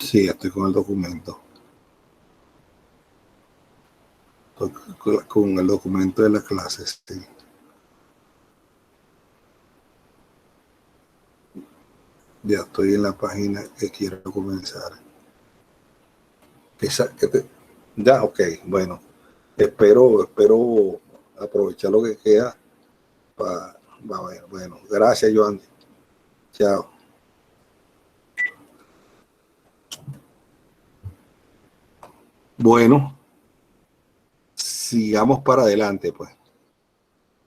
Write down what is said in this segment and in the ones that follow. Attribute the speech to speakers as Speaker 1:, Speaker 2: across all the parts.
Speaker 1: Sí, estoy con el documento. Con el documento de la clase, sí. Ya estoy en la página que quiero comenzar. Ya, ok, bueno. Espero aprovechar lo que queda para ver. Bueno, gracias, Joan. Chao. Bueno, sigamos para adelante, pues.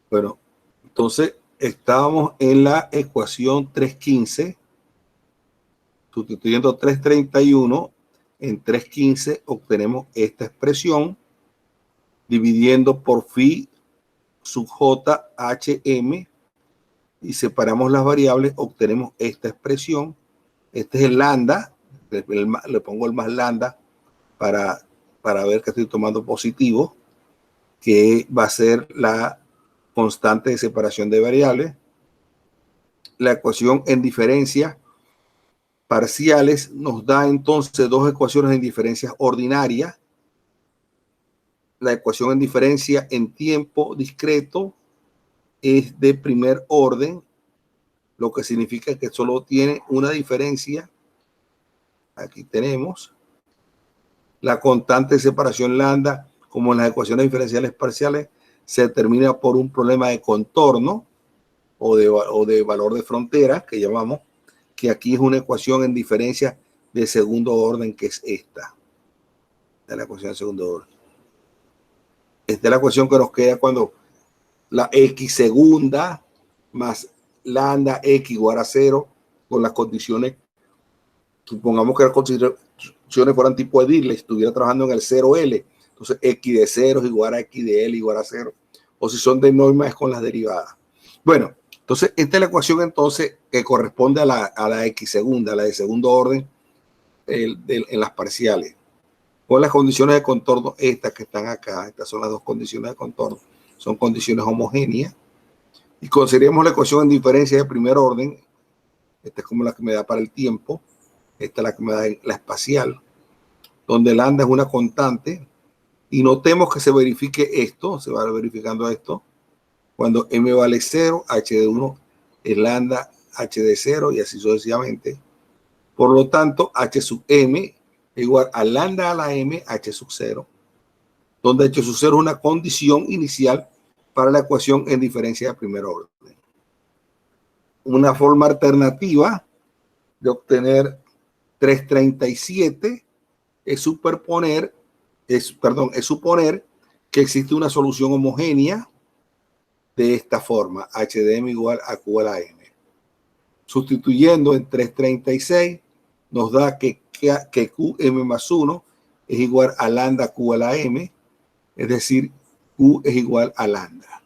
Speaker 1: Bueno, entonces estábamos en la ecuación 315, sustituyendo 331 en 315 obtenemos esta expresión, dividiendo por phi sub j h m y separamos las variables, obtenemos esta expresión. Este es el lambda, le pongo el más lambda para ver que estoy tomando positivo, que va a ser la constante de separación de variables. La ecuación en diferencia parciales nos da entonces dos ecuaciones en diferencias ordinarias. La ecuación en diferencia en tiempo discreto es de primer orden, lo que significa que solo tiene una diferencia. Aquí tenemos la constante de separación lambda, como en las ecuaciones diferenciales parciales, se determina por un problema de contorno o de valor de frontera, que llamamos, que aquí es una ecuación en diferencia de segundo orden, que es esta. Esta es la ecuación de segundo orden. Esta es la ecuación que nos queda cuando la x segunda más lambda x igual a 0 con las condiciones, supongamos que las condiciones fueran tipo de Dirichlet, estuviera trabajando en el 0L, entonces x de 0 es igual a x de L igual a 0, o si son de norma es con las derivadas. Bueno, entonces esta es la ecuación entonces que corresponde a la x segunda, a la de segundo orden en las parciales, con las condiciones de contorno estas que están acá. Estas son las dos condiciones de contorno, son condiciones homogéneas, y consideremos la ecuación en diferencia de primer orden. Esta es como la que me da para el tiempo, esta es la que me da la espacial, donde lambda es una constante, y notemos que se verifique esto, se va verificando esto, cuando m vale 0, h de 1 es lambda, h de 0, y así sucesivamente. Por lo tanto, h sub m es igual a lambda a la m, h sub 0, donde h sub 0 es una condición inicial para la ecuación en diferencia de primer orden. Una forma alternativa de obtener 337 es suponer que existe una solución homogénea de esta forma, h de m igual a q a la m. Sustituyendo en 336 nos da que qm más 1 es igual a lambda q a la m, es decir, q es igual a lambda.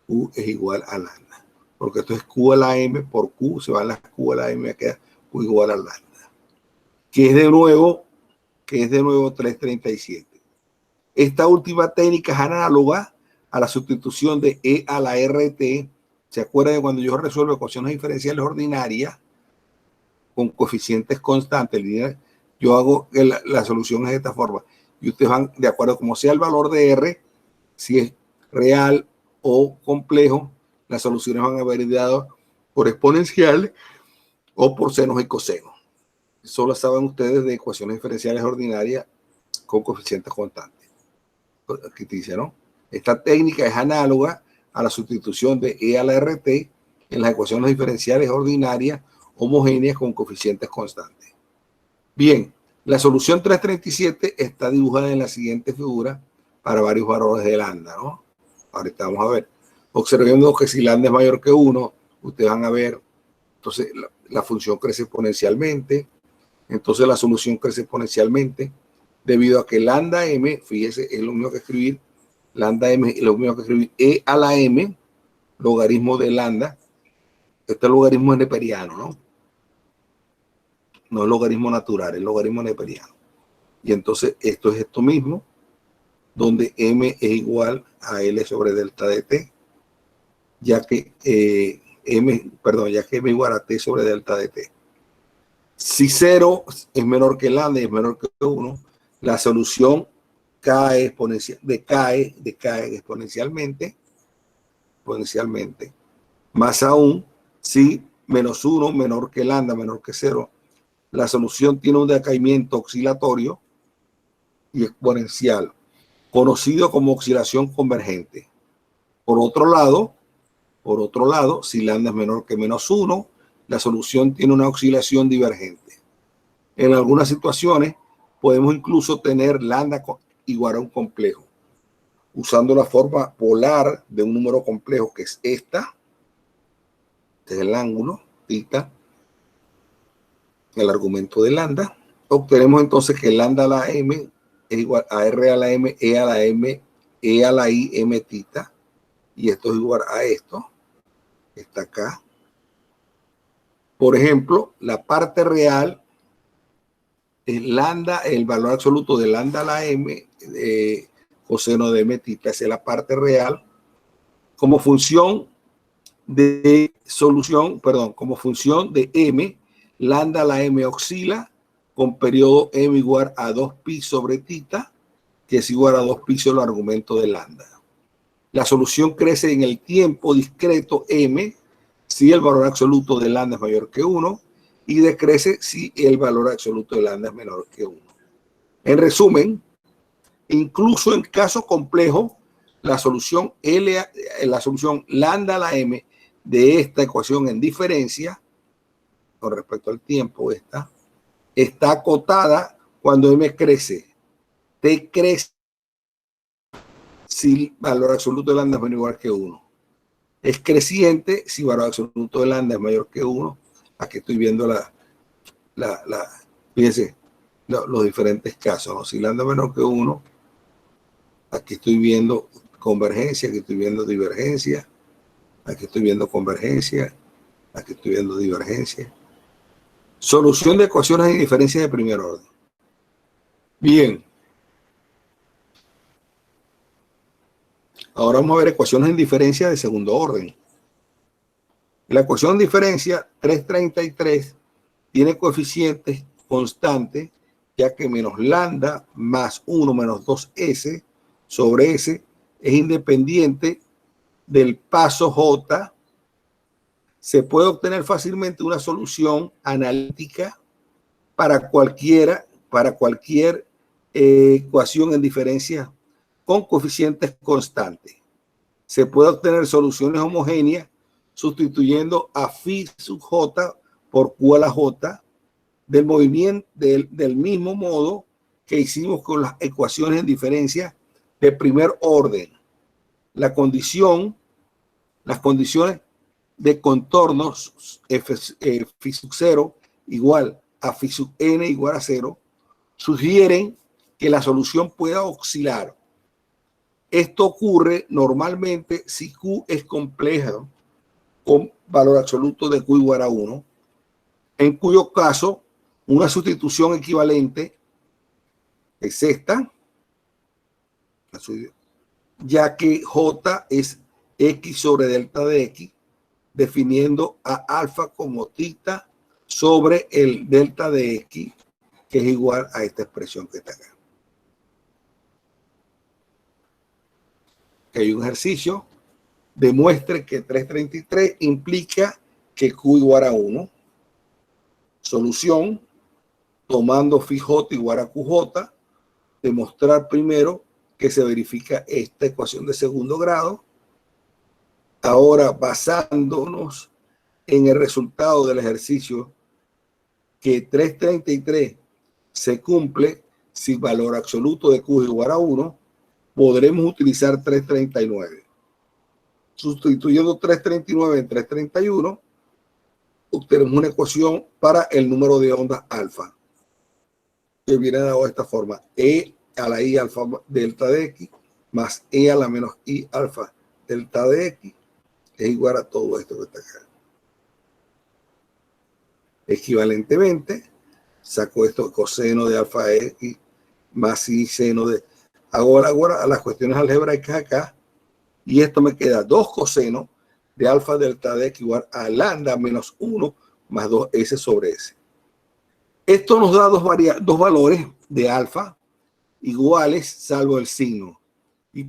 Speaker 1: Q es igual a lambda, porque esto es q a la m por q, se van las q a la m, queda q igual a lambda, que es de nuevo 337. Esta última técnica es análoga a la sustitución de e a la rt. ¿Se acuerdan de cuando yo resuelvo ecuaciones diferenciales ordinarias con coeficientes constantes lineales? Yo hago la solución de esta forma, y ustedes van de acuerdo como sea el valor de r, si es real o complejo, las soluciones van a haber dado por exponencial o por senos y cosenos. Solo saben ustedes de ecuaciones diferenciales ordinarias con coeficientes constantes. Aquí te dice, ¿no? Esta técnica es análoga a la sustitución de e a la rt en las ecuaciones diferenciales ordinarias homogéneas con coeficientes constantes. Bien, la solución 337 está dibujada en la siguiente figura para varios valores de lambda, ¿no? Ahorita vamos a ver. Observemos que si lambda es mayor que 1, ustedes van a ver, entonces la función crece exponencialmente, entonces la solución crece exponencialmente, debido a que lambda m, fíjese, es lo mismo que escribir lambda m, es lo mismo que escribir e a la m, logaritmo de lambda. Este logaritmo es neperiano, ¿no? No es logaritmo natural, es logaritmo neperiano. Y entonces esto es esto mismo, donde m es igual a L sobre delta de t, ya que m es igual a t sobre delta de t. Si 0 es menor que lambda y es menor que 1, la solución decae exponencialmente. Más aún, si menos 1 menor que lambda, menor que 0, la solución tiene un decaimiento oscilatorio y exponencial, conocido como oscilación convergente. Por otro lado, si lambda es menor que menos 1, la solución tiene una oscilación divergente. En algunas situaciones podemos incluso tener lambda igual a un complejo, usando la forma polar de un número complejo, que es esta. Este es el ángulo, θ, el argumento de lambda. Obtenemos entonces que lambda a la m es igual a r a la m, e a la m, e a la i, m θ. Y esto es igual a esto, que está acá. Por ejemplo, la parte real es lambda, el valor absoluto de lambda a la m, coseno de m θ, es la parte real, como función de como función de m, lambda a la m oscila con periodo m igual a 2pi sobre θ, que es igual a 2pi sobre el argumento de lambda. La solución crece en el tiempo discreto m si el valor absoluto de lambda es mayor que 1 y decrece si el valor absoluto de lambda es menor que 1. En resumen, incluso en casos complejos, la solución lambda a la m de esta ecuación en diferencia con respecto al tiempo, está acotada cuando m crece. T crece si el valor absoluto de lambda es menor o igual que 1. Es creciente si el valor absoluto de lambda es mayor que 1. Aquí estoy viendo fíjense, los diferentes casos, ¿no? Si lambda es menor que 1, aquí estoy viendo convergencia, aquí estoy viendo divergencia, aquí estoy viendo convergencia, aquí estoy viendo divergencia. Solución de ecuaciones de diferencia de primer orden. Bien. Ahora vamos a ver ecuaciones en diferencia de segundo orden. La ecuación de diferencia 333 tiene coeficientes constantes, ya que menos lambda más 1 menos 2s sobre s es independiente del paso j. Se puede obtener fácilmente una solución analítica para cualquier ecuación en diferencia con coeficientes constantes. Se puede obtener soluciones homogéneas sustituyendo a phi sub j por q a la j del movimiento del mismo modo que hicimos con las ecuaciones en diferencia de primer orden. Las condiciones de contornos phi sub 0 igual a phi sub n igual a 0 sugieren que la solución pueda oscilar. Esto ocurre normalmente si Q es compleja con valor absoluto de Q igual a 1, en cuyo caso una sustitución equivalente es esta, ya que J es X sobre delta de X, definiendo a alfa como θ sobre el delta de X, que es igual a esta expresión que está acá. Que hay un ejercicio, demuestre que 333 implica que Q igual a 1. Solución, tomando phi j igual a QJ, demostrar primero que se verifica esta ecuación de segundo grado. Ahora, basándonos en el resultado del ejercicio, que 333 se cumple si valor absoluto de Q es igual a 1, podremos utilizar 339. Sustituyendo 339 en 331, obtenemos una ecuación para el número de ondas alfa, que viene dado de esta forma: E a la I alfa delta de X más E a la menos I alfa delta de X es igual a todo esto que está acá. Equivalentemente, saco esto, coseno de alfa de X más I seno de... Ahora a las cuestiones algebraicas acá, y esto me queda 2 cosenos de alfa delta de X igual a lambda menos 1 más 2s sobre s. Esto nos da dos valores de alfa iguales salvo el signo. Y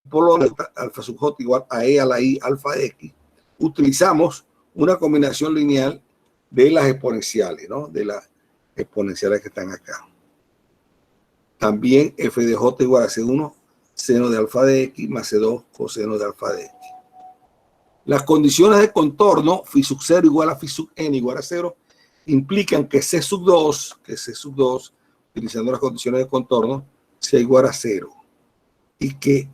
Speaker 1: por lo tanto, alfa sub j igual a e a la i alfa de x. Utilizamos una combinación lineal de las exponenciales, ¿no? De las exponenciales que están acá. También f de j igual a c1 seno de alfa de x más c2 coseno de alfa de x. Las condiciones de contorno, phi sub 0 igual a phi sub n igual a 0, implican que c sub 2, utilizando las condiciones de contorno, sea igual a 0. Y que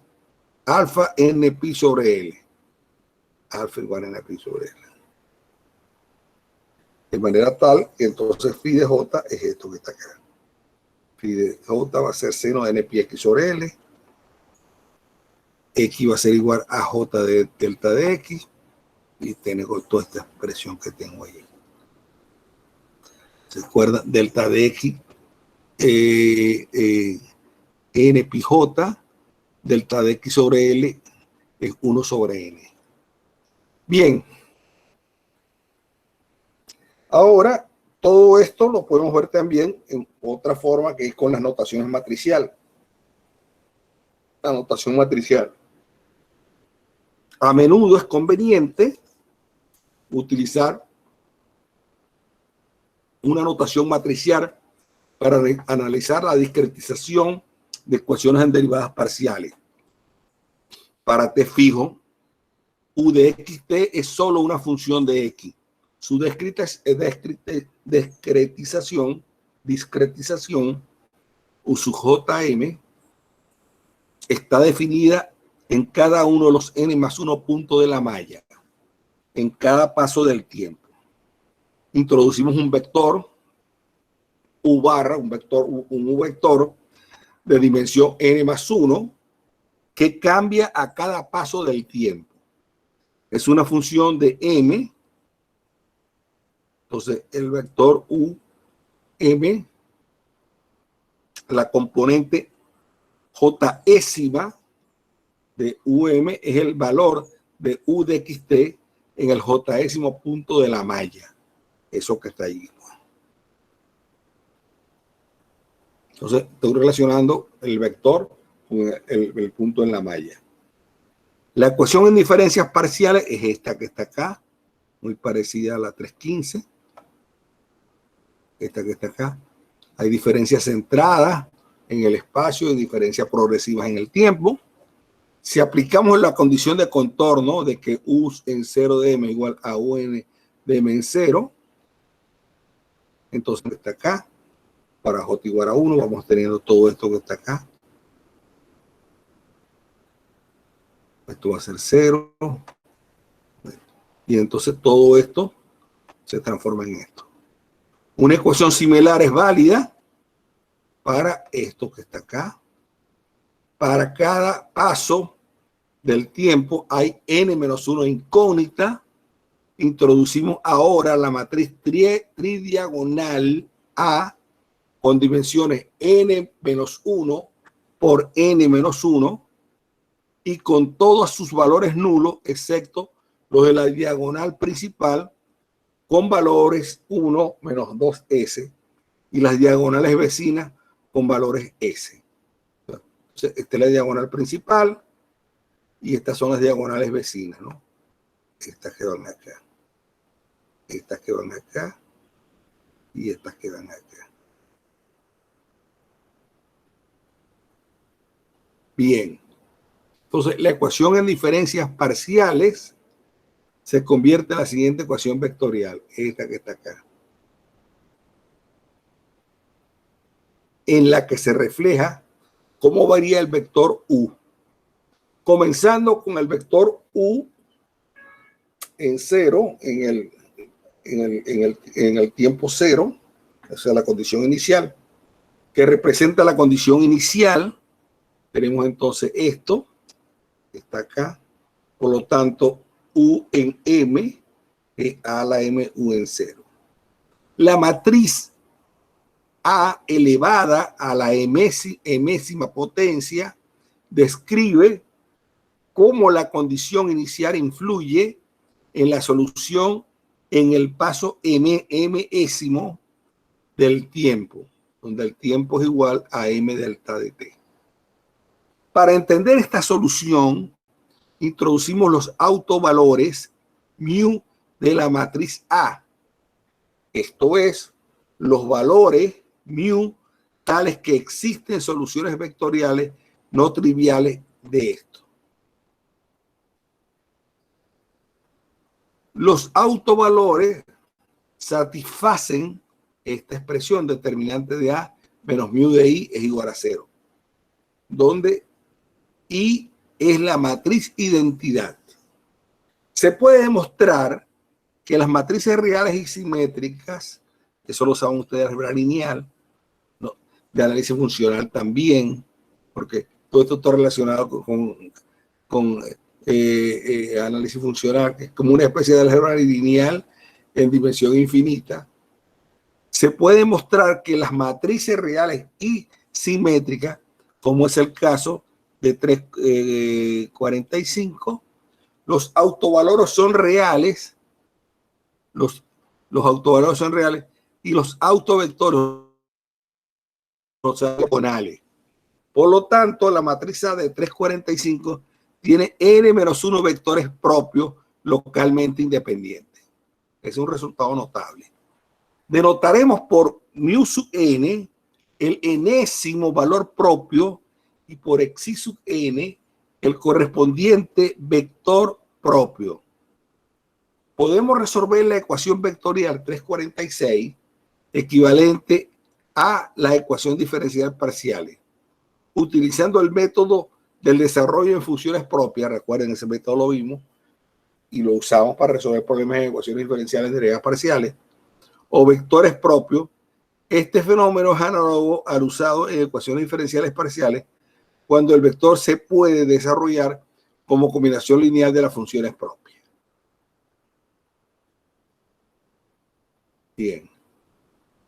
Speaker 1: alfa n pi sobre L. Alfa igual a n pi sobre L. De manera tal que entonces phi de j es esto que está acá. Phi de j va a ser seno de n pi x sobre L. X va a ser igual a j de delta de x. Y tengo toda esta expresión que tengo ahí. ¿Se acuerdan? Delta de x, n pi j, delta de x sobre L es 1 sobre n. Bien. Ahora, todo esto lo podemos ver también en otra forma que es con las notaciones matriciales. La notación matricial. A menudo es conveniente utilizar una notación matricial para analizar la discretización de ecuaciones en derivadas parciales. Para t fijo, u de xt es solo una función de x. Su discretización, u sub jm, está definida en cada uno de los n más 1 puntos de la malla, en cada paso del tiempo. Introducimos un vector u barra, un vector de dimensión n más 1 que cambia a cada paso del tiempo. Es una función de m. Entonces, el vector u m, la componente jésima de um es el valor de u de xt en el jésimo punto de la malla. Eso que está ahí. Entonces, estoy relacionando el vector con el punto en la malla. La ecuación en diferencias parciales es esta que está acá, muy parecida a la 315. Esta que está acá. Hay diferencias centradas en el espacio y diferencias progresivas en el tiempo. Si aplicamos la condición de contorno de que u en 0 de m igual a un de m en 0, entonces está acá. Para j igual a 1 vamos teniendo todo esto que está acá. Esto va a ser 0. Y entonces todo esto se transforma en esto. Una ecuación similar es válida para esto que está acá. Para cada paso del tiempo hay n-1 incógnita. Introducimos ahora la matriz tridiagonal A con dimensiones n-1 por n-1 y con todos sus valores nulos, excepto los de la diagonal principal, con valores 1 menos 2s, y las diagonales vecinas con valores s. Entonces, esta es la diagonal principal y estas son las diagonales vecinas, ¿no? Estas que van acá. Estas que van acá y estas que van acá. Bien. Entonces, la ecuación en diferencias parciales se convierte en la siguiente ecuación vectorial, esta que está acá, en la que se refleja cómo varía el vector u. Comenzando con el vector u en 0, en el tiempo 0, o sea, la condición inicial, que representa la condición inicial. Tenemos entonces esto, que está acá. Por lo tanto, u en m es a a la m u en 0. La matriz a elevada a la enésima potencia describe cómo la condición inicial influye en la solución en el paso mésimo del tiempo, donde el tiempo es igual a m delta de t. Para entender esta solución, introducimos los autovalores mu de la matriz A. Esto es, los valores mu tales que existen soluciones vectoriales no triviales de esto. Los autovalores satisfacen esta expresión determinante de A menos mu de I es igual a 0, donde I es la matriz identidad. Se puede demostrar que las matrices reales y simétricas, eso lo saben ustedes de álgebra lineal, ¿no?, de análisis funcional también, porque todo esto está relacionado con análisis funcional, que es como una especie de álgebra lineal en dimensión infinita. Se puede demostrar que las matrices reales y simétricas, como es el caso de 3,45, los autovalores son reales, los autovalores son reales y los autovectores son diagonales. Por lo tanto, la matriz A de 3,45 tiene n-1 vectores propios localmente independientes. Es un resultado notable. Denotaremos por mu sub n el enésimo valor propio y por xi sub n el correspondiente vector propio. Podemos resolver la ecuación vectorial 346 equivalente a la ecuación diferencial parciales utilizando el método del desarrollo en funciones propias. Recuerden, ese método lo vimos y lo usamos para resolver problemas de ecuaciones diferenciales de derivadas parciales o vectores propios. Este fenómeno es análogo al usado en ecuaciones diferenciales parciales cuando el vector se puede desarrollar como combinación lineal de las funciones propias. Bien.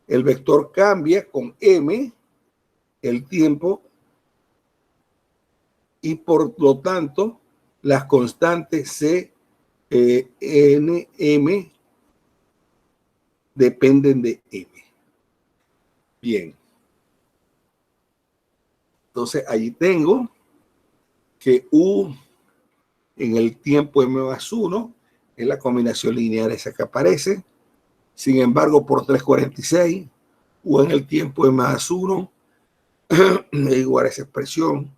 Speaker 1: El vector cambia con m el tiempo y por lo tanto las constantes C, N, M dependen de M. Bien. Entonces allí tengo que U en el tiempo M más 1 es la combinación lineal esa que aparece. Sin embargo, por 3,46, U en el tiempo M más 1 es igual a esa expresión.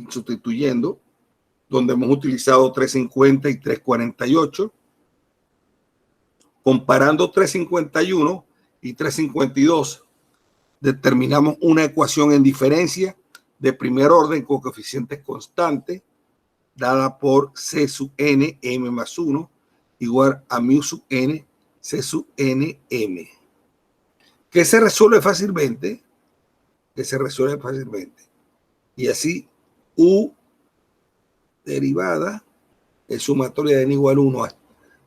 Speaker 1: Sustituyendo, donde hemos utilizado 3,50 y 3,48. Comparando 3,51 y 3,52, determinamos una ecuación en diferencia de primer orden con coeficientes constantes, dada por C sub n, m más 1, igual a mu sub n, C sub n, m. Que se resuelve fácilmente. Y así, U derivada es sumatoria de n igual a 1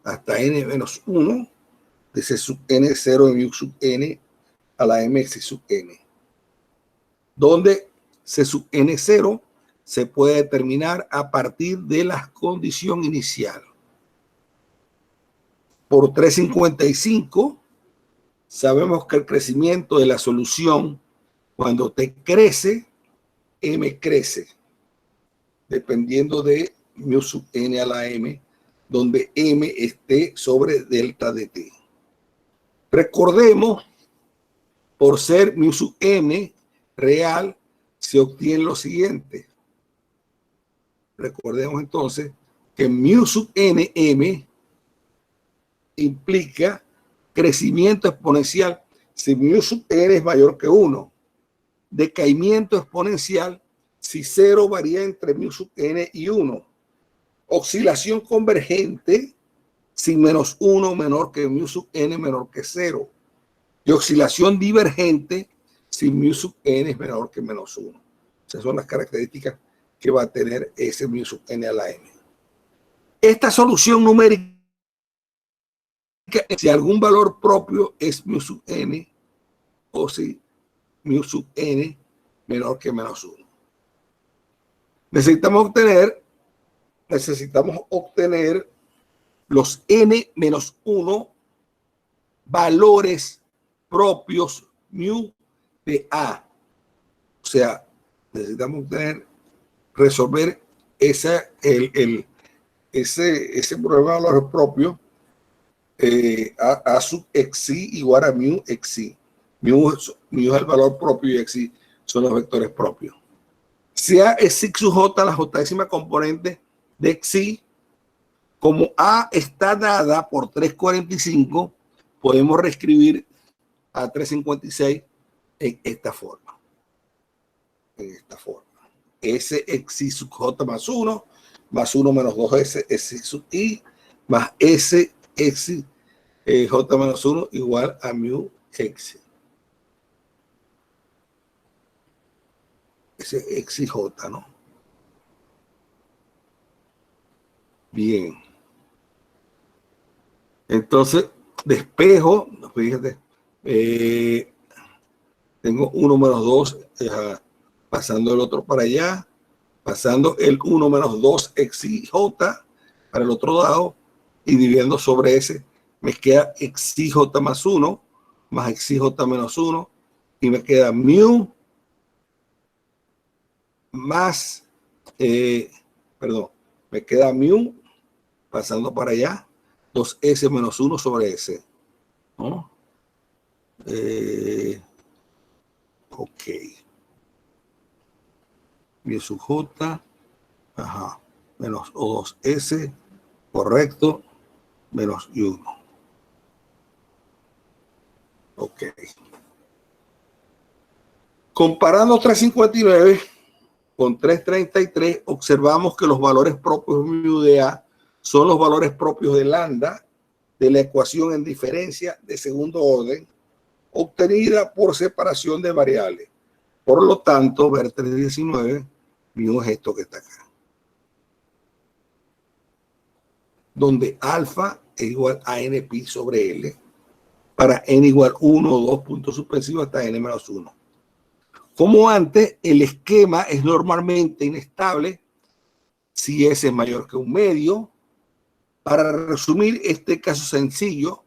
Speaker 1: hasta n menos 1 de C sub n 0 de mu sub n a la m C sub n, donde C sub n 0 se puede determinar a partir de la condición inicial. Por 3,55 sabemos que el crecimiento de la solución cuando t crece, m crece, dependiendo de mu sub n a la m, donde m esté sobre delta de t. Recordemos, por ser mu sub n real, se obtiene lo siguiente. Recordemos entonces que mu sub n m implica crecimiento exponencial si mu sub n es mayor que 1. Decaimiento exponencial si 0 varía entre mu sub n y 1. Oscilación convergente si menos 1 menor que mu sub n menor que 0. Y oscilación divergente si mu sub n es menor que menos 1. Esas son las características que va a tener ese mu sub n a la m. Esta solución numérica, si algún valor propio es mu sub n o si mu sub n menor que menos 1. Necesitamos obtener los n-1 valores propios mu de A. O sea, necesitamos resolver ese problema de valores propios. A sub xi igual a mu xi. Mu es el valor propio y xi son los vectores propios. Si A es xi sub j, la j componente de xi, como A está dada por 345, podemos reescribir a 356 en esta forma. S xi sub j más 1 menos 2s xi sub i más s xi j menos 1 igual a mu xi. Ese xi j, ¿no? Bien. Entonces, despejo, fíjate, tengo 1 menos 2, pasando el otro para allá, pasando el 1 menos 2 xi j para el otro lado y dividiendo sobre ese, me queda xi j más 1 más xi j menos 1 y me queda mu más, me queda mu pasando para allá, 2s menos 1 sobre s, ¿no? Ok. Y su j, menos O2s, correcto, menos 1. Ok. Comparando 359 con 333, observamos que los valores propios mu de A son los valores propios de lambda de la ecuación en diferencia de segundo orden obtenida por separación de variables. Por lo tanto, ver 319, mu es esto que está acá, donde alfa es igual a n pi sobre L para n igual 1 o 2 puntos suspensivos hasta n menos 1. Como antes, el esquema es normalmente inestable si S es mayor que un medio. Para resumir este caso sencillo,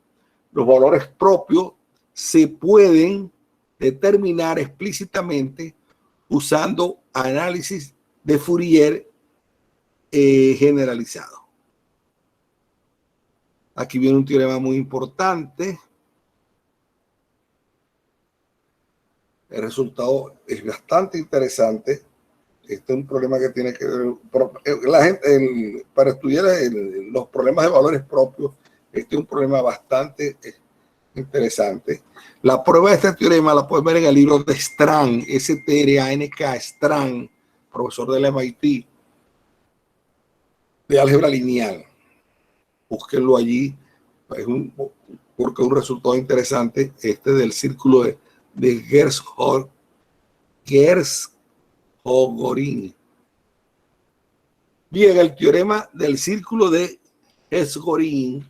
Speaker 1: los valores propios se pueden determinar explícitamente usando análisis de Fourier generalizado. Aquí viene un teorema muy importante. El resultado es bastante interesante. Este es un problema que tiene que ver, la gente, para estudiar los problemas de valores propios, este es un problema bastante interesante. La prueba de este teorema la pueden ver en el libro de Strand, S-T-R-A-N-K, Strand, profesor del MIT, de álgebra lineal. Búsquenlo allí, porque es un resultado interesante, este del círculo de Gershgorin. Bien, el teorema del círculo de Gershgorin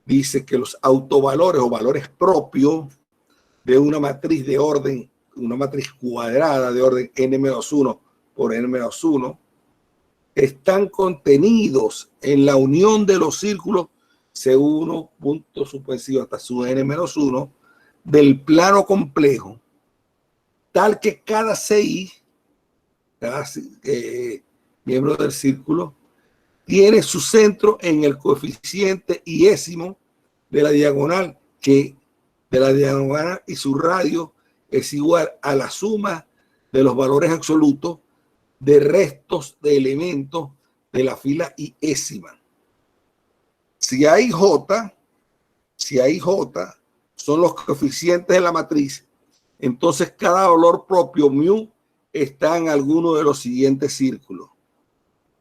Speaker 1: dice que los autovalores o valores propios de una matriz de orden, una matriz cuadrada de orden n-1 por n-1, están contenidos en la unión de los círculos C1, punto suspensivo hasta su n-1 del plano complejo, tal que cada CI, cada miembro del círculo, tiene su centro en el coeficiente iésimo de la diagonal, que de la diagonal y su radio es igual a la suma de los valores absolutos de restos de elementos de la fila iésima. Si hay J son los coeficientes de la matriz, entonces cada valor propio mu está en alguno de los siguientes círculos.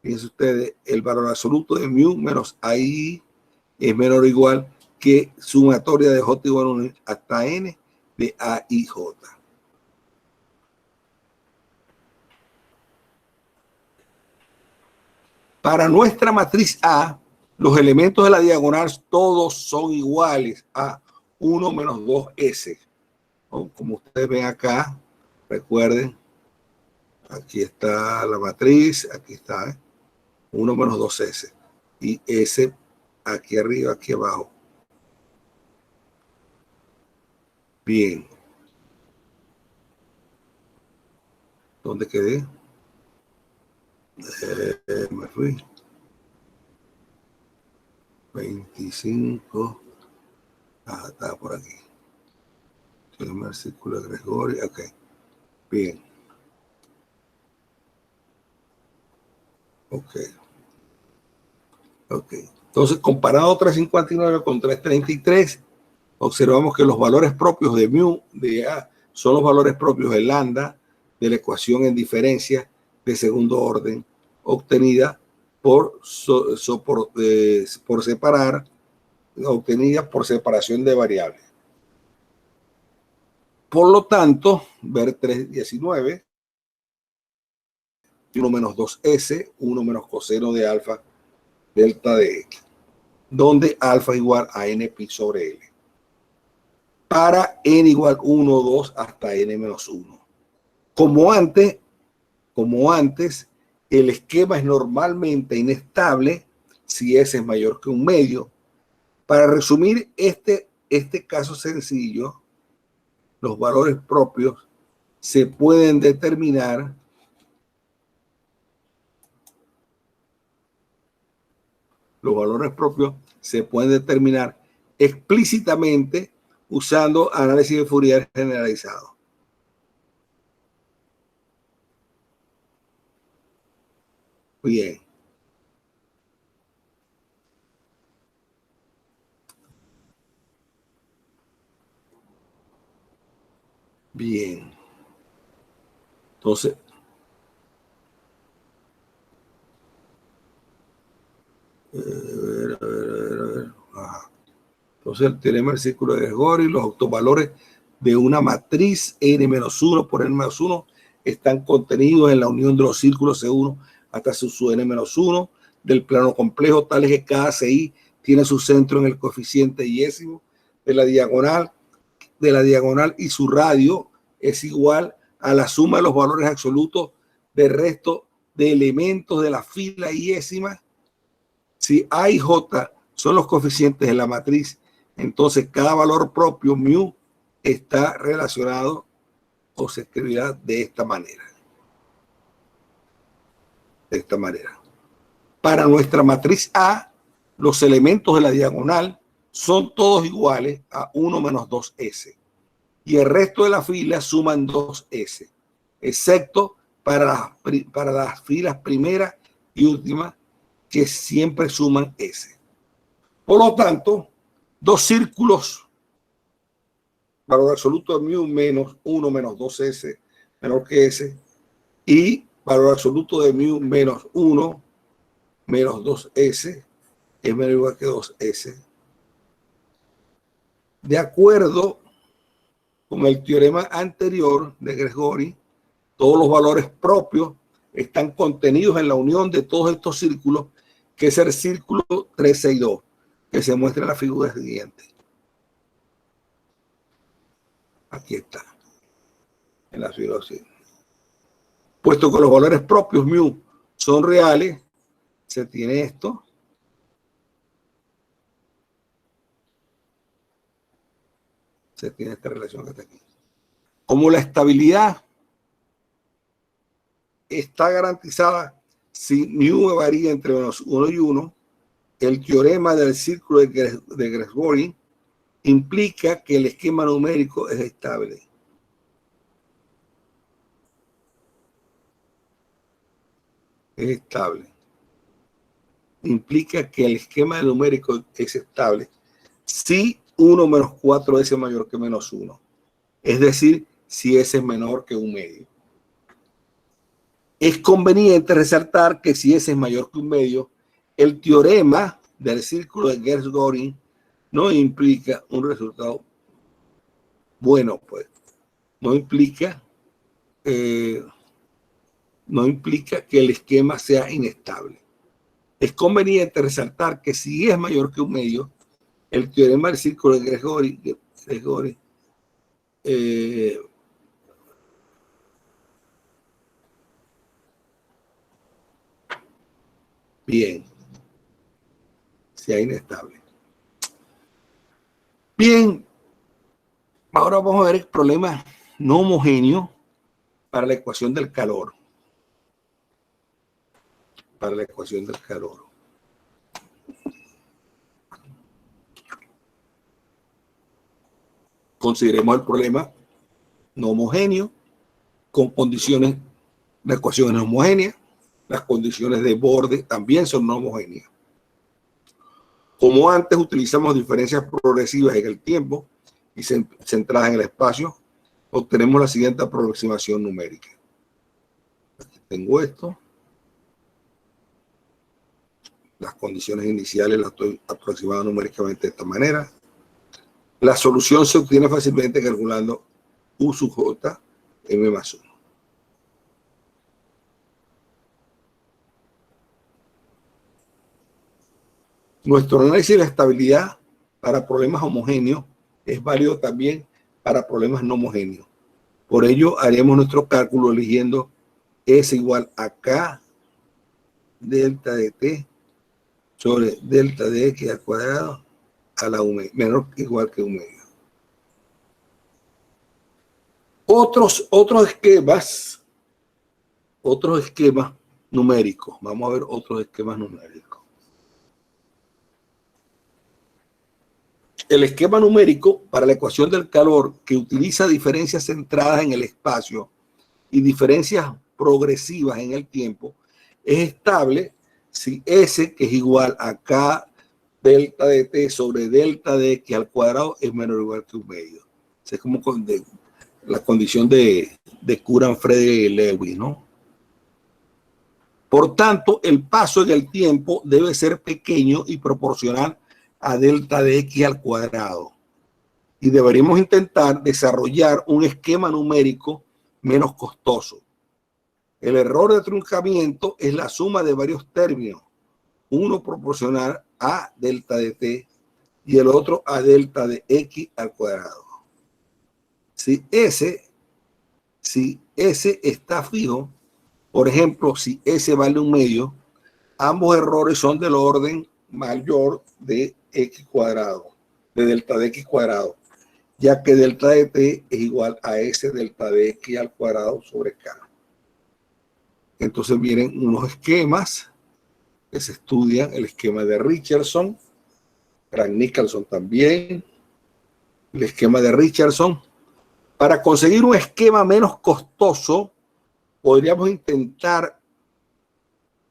Speaker 1: Fíjense ustedes, el valor absoluto de mu menos AI es menor o igual que sumatoria de J igual a 1 hasta n de A y J. Para nuestra matriz A, los elementos de la diagonal todos son iguales a 1 menos 2S. Como ustedes ven acá, recuerden, aquí está la matriz, aquí está 1 menos 2S. y S aquí arriba, aquí abajo. Bien. ¿Dónde quedé? Me fui. 25. Ah, está por aquí. El círculo de Gregorio. Ok. Bien. Ok. Ok. Entonces, comparado 359 con 333, observamos que los valores propios de mu de A son los valores propios de lambda de la ecuación en diferencia de segundo orden obtenida por separar, obtenida por separación de variables. Por lo tanto, ver 319, 1 menos 2S, 1 menos coseno de alfa delta de X, donde alfa igual a n pi sobre L, para n igual 1, 2 hasta n menos 1. Como antes, el esquema es normalmente inestable si S es mayor que un medio. Para resumir este caso sencillo, los valores propios se pueden determinar explícitamente usando análisis de Fourier generalizado. Bien. Bien. Entonces, a ver. Ajá. Entonces, el teorema del círculo de Gregorio y los octovalores de una matriz n-1 por n-1 están contenidos en la unión de los círculos C1 hasta su n-1 del plano complejo, tales que cada CI tiene su centro en el coeficiente yésimo de la diagonal y su radio es igual a la suma de los valores absolutos del resto de elementos de la fila yésima. Si A y J son los coeficientes de la matriz, entonces cada valor propio mu está relacionado o se escribirá de esta manera. Para nuestra matriz A, los elementos de la diagonal son todos iguales a 1 menos 2S. Y el resto de la fila suman 2S, excepto para las filas primera y última, que siempre suman S. Por lo tanto, dos círculos, valor absoluto de mu menos 1 menos 2S menor que S, y valor absoluto de mu menos 1 menos 2S es menor o igual que 2S. De acuerdo con el teorema anterior de Gregorio, todos los valores propios están contenidos en la unión de todos estos círculos, que es el círculo 362, que se muestra en la figura siguiente. Aquí está, en la figura siguiente. Puesto que los valores propios mu son reales, se tiene esto. Se tiene esta relación que está aquí. Como la estabilidad está garantizada si mu varía entre menos 1 y 1, el teorema del círculo de Gregorio implica que el esquema numérico es estable. Es estable. Implica que el esquema numérico es estable si 1 menos 4S es mayor que menos 1. Es decir, si S es menor que un medio. Es conveniente resaltar que si S es mayor que un medio, el teorema del círculo de Gregorio no implica un resultado bueno, pues. No implica que el esquema sea inestable. Es conveniente resaltar que si es mayor que un medio, el teorema del círculo de Gregorio bien. sea inestable. Bien, ahora vamos a ver el problema no homogéneo para la ecuación del calor. Para la ecuación del calor. Consideremos el problema no homogéneo con condiciones de ecuaciones homogéneas. Las condiciones de borde también son no homogéneas. Como antes utilizamos diferencias progresivas en el tiempo y centradas en el espacio, obtenemos la siguiente aproximación numérica. Aquí tengo esto. Las condiciones iniciales las estoy aproximando numéricamente de esta manera. La solución se obtiene fácilmente calculando U sub J M más 1. Nuestro análisis de la estabilidad para problemas homogéneos es válido también para problemas no homogéneos. Por ello, haremos nuestro cálculo eligiendo S igual a K delta de T sobre delta de X al cuadrado a la U menor que igual que U medio. Otros esquemas numéricos. Vamos a ver otros esquemas numéricos. El esquema numérico para la ecuación del calor, que utiliza diferencias centradas en el espacio y diferencias progresivas en el tiempo, es estable si S, que es igual a K delta de T sobre delta de X al cuadrado, es menor o igual que un medio. Es como la condición de Courant-Freddie-Lewis, ¿no? Por tanto, el paso en el tiempo debe ser pequeño y proporcional a delta de X al cuadrado. Y deberíamos intentar desarrollar un esquema numérico menos costoso. El error de truncamiento es la suma de varios términos, uno proporcional a delta de T y el otro a delta de X al cuadrado. Si S está fijo, por ejemplo, si S vale un medio, ambos errores son del orden mayor de X cuadrado, de delta de X cuadrado, ya que delta de T es igual a S delta de X al cuadrado sobre K. Entonces vienen unos esquemas que se estudian, el esquema de Richardson, Crank-Nicolson también, el esquema de Richardson. Para conseguir un esquema menos costoso, podríamos intentar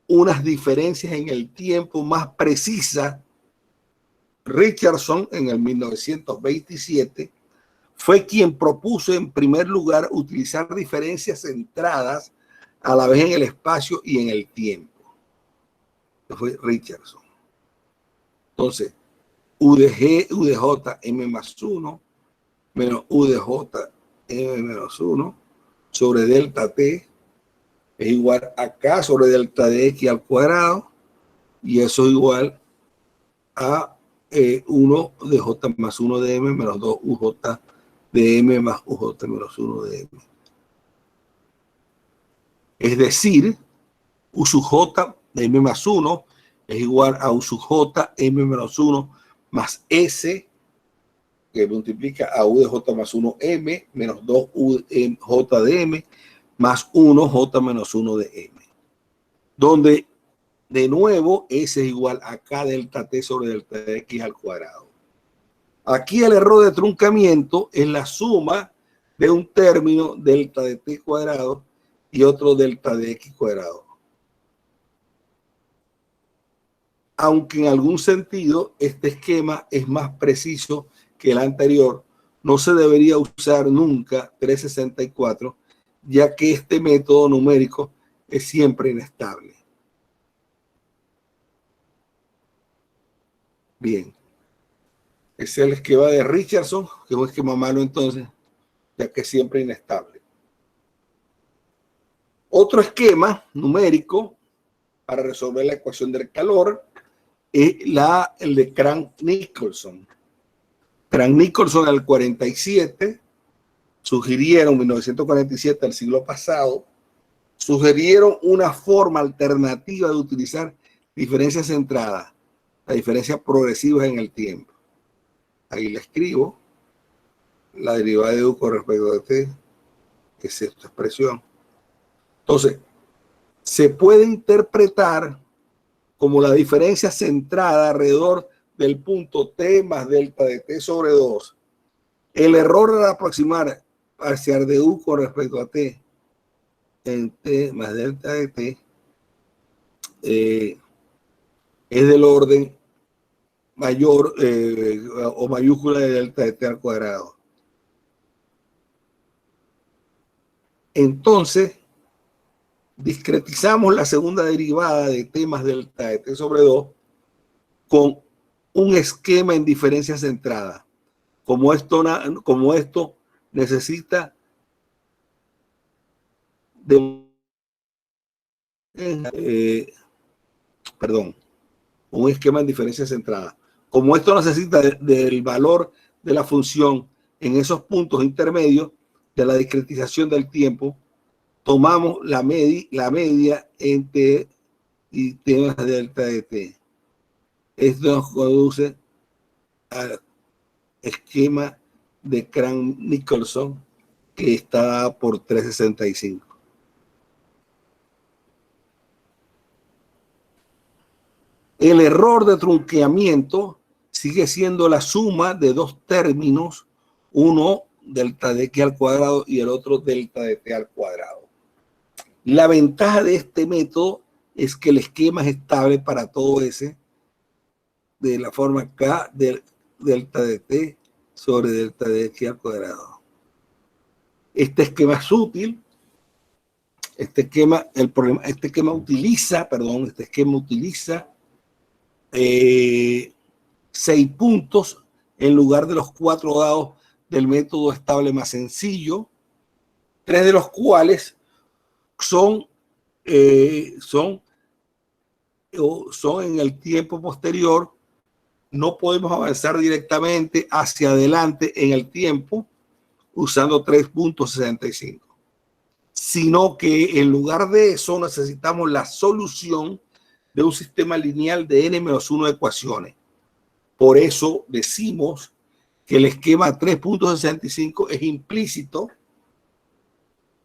Speaker 1: unas diferencias en el tiempo más precisas. Richardson, en el 1927, fue quien propuso en primer lugar utilizar diferencias centradas a la vez en el espacio y en el tiempo. Fue Richardson. Entonces, U de J, M más 1, menos U de J, M menos 1, sobre delta T, es igual a K sobre delta de X al cuadrado, y eso es igual a 1 de J más 1 de M menos 2 UJ de M más UJ menos 1 de M. Es decir, U sub J de M más 1 es igual a U sub J M menos 1 más S, que multiplica a U de J más 1 M menos 2 U de J de M más 1 J menos 1 de M. Donde, de nuevo, S es igual a K delta T sobre delta de X al cuadrado. Aquí el error de truncamiento es la suma de un término delta de T cuadrado y otro delta de X cuadrado. Aunque en algún sentido este esquema es más preciso que el anterior, no se debería usar nunca 364, ya que este método numérico es siempre inestable. Bien. Ese es el esquema de Richardson, que es un esquema malo entonces, ya que es siempre inestable. Otro esquema numérico para resolver la ecuación del calor es el de Crank-Nicolson. Crank-Nicolson en el 47 sugirieron, en 1947, del siglo pasado, sugirieron una forma alternativa de utilizar diferencias centradas. La diferencia progresiva en el tiempo. Ahí le escribo la derivada de U con respecto a T, que es esta expresión. Entonces, se puede interpretar como la diferencia centrada alrededor del punto T más delta de T sobre 2. El error al aproximar parcial de U con respecto a T en T más delta de T es del orden mayor o mayúscula de delta de T al cuadrado. Entonces, discretizamos la segunda derivada de T más delta de T sobre 2 con un esquema en diferencia centrada. Como esto necesita de un esquema en diferencia centrada. Como esto necesita del valor de la función en esos puntos intermedios de la discretización del tiempo, tomamos la media en T y T más delta de T. Esto nos conduce al esquema de Crank-Nicolson, que está por 365. El error de trunqueamiento sigue siendo la suma de dos términos, uno delta de Q al cuadrado y el otro delta de T al cuadrado. La ventaja de este método es que el esquema es estable para todo S de la forma K del delta de T sobre delta de X al cuadrado. Este esquema es útil. Este esquema utiliza 6 puntos en lugar de los 4 dados del método estable más sencillo, 3 de los cuales son en el tiempo posterior. No podemos avanzar directamente hacia adelante en el tiempo usando 3.65, sino que en lugar de eso necesitamos la solución de un sistema lineal de n-1 ecuaciones. Por eso decimos que el esquema 3.65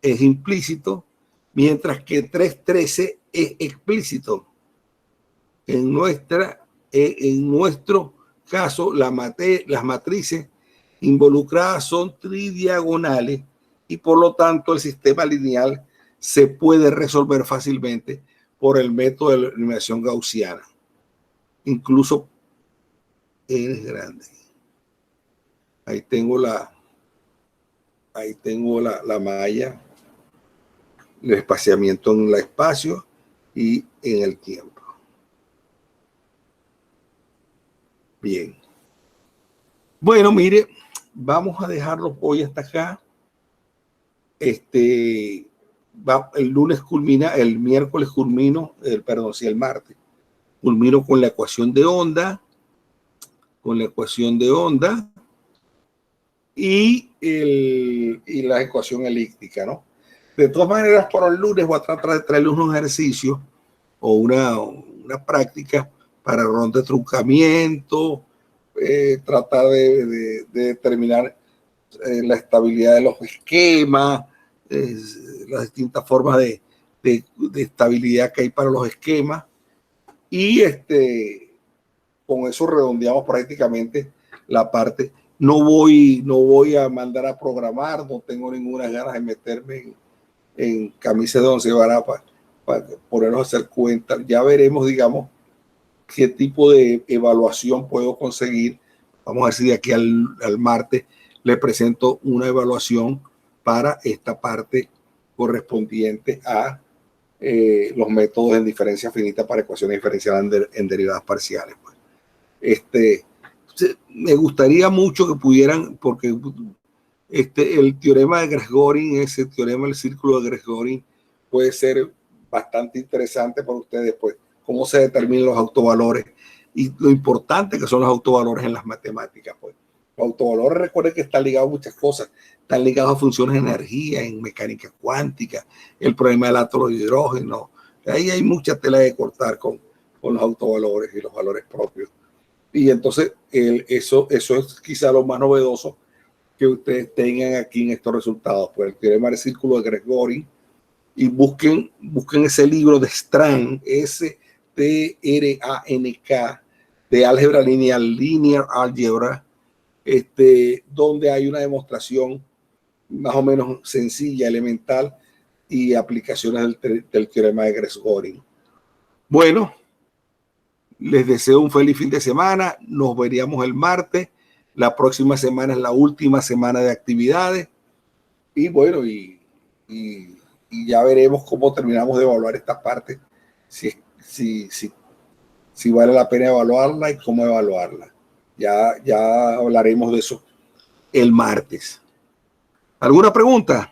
Speaker 1: es implícito, mientras que 3.13 es explícito. En nuestro caso, las matrices involucradas son tridiagonales y por lo tanto el sistema lineal se puede resolver fácilmente por el método de la eliminación gaussiana. Incluso N es grande. Ahí tengo la malla, el espaciamiento en el espacio y en el tiempo. Bien. Bueno, mire, vamos a dejarlo hoy hasta acá. El lunes culmina, el miércoles culmino, el martes culmino con la ecuación de onda, y la ecuación elíptica, ¿no? De todas maneras, para el lunes voy a tratar de traerles unos ejercicios o una práctica para ronda de truncamiento, tratar de determinar la estabilidad de los esquemas, las distintas formas de estabilidad que hay para los esquemas, y con eso redondeamos prácticamente la parte. No voy a mandar a programar, no tengo ninguna ganas de meterme en camisa de 11 varas para ponernos a hacer cuentas. Ya veremos, digamos, qué tipo de evaluación puedo conseguir. Vamos a ver si de aquí al martes le presento una evaluación para esta parte correspondiente a los métodos en diferencia finita para ecuaciones diferenciales en derivadas parciales. Pues. Me gustaría mucho que pudieran, porque el teorema de Greg-Gorin, ese teorema del círculo de Greg-Gorin, puede ser bastante interesante para ustedes, pues, cómo se determinan los autovalores y lo importante que son los autovalores en las matemáticas. Pues. Los autovalores, recuerden que están ligados a muchas cosas, están ligados a funciones de energía, en mecánica cuántica, el problema del átomo de hidrógeno. Ahí hay mucha tela de cortar con con los autovalores y los valores propios. Y entonces eso es quizá lo más novedoso que ustedes tengan aquí en estos resultados, pues el teorema del círculo de Greg-Goring, y busquen ese libro de Strand, S-T-R-A-N-K, de álgebra lineal, linear algebra, donde hay una demostración más o menos sencilla, elemental, y aplicaciones del teorema de Greg-Goring. Bueno, les deseo un feliz fin de semana. Nos veríamos el martes. La próxima semana es la última semana de actividades. Y bueno, y ya veremos cómo terminamos de evaluar esta parte. Si vale la pena evaluarla y cómo evaluarla. Ya hablaremos de eso el martes. ¿Alguna pregunta?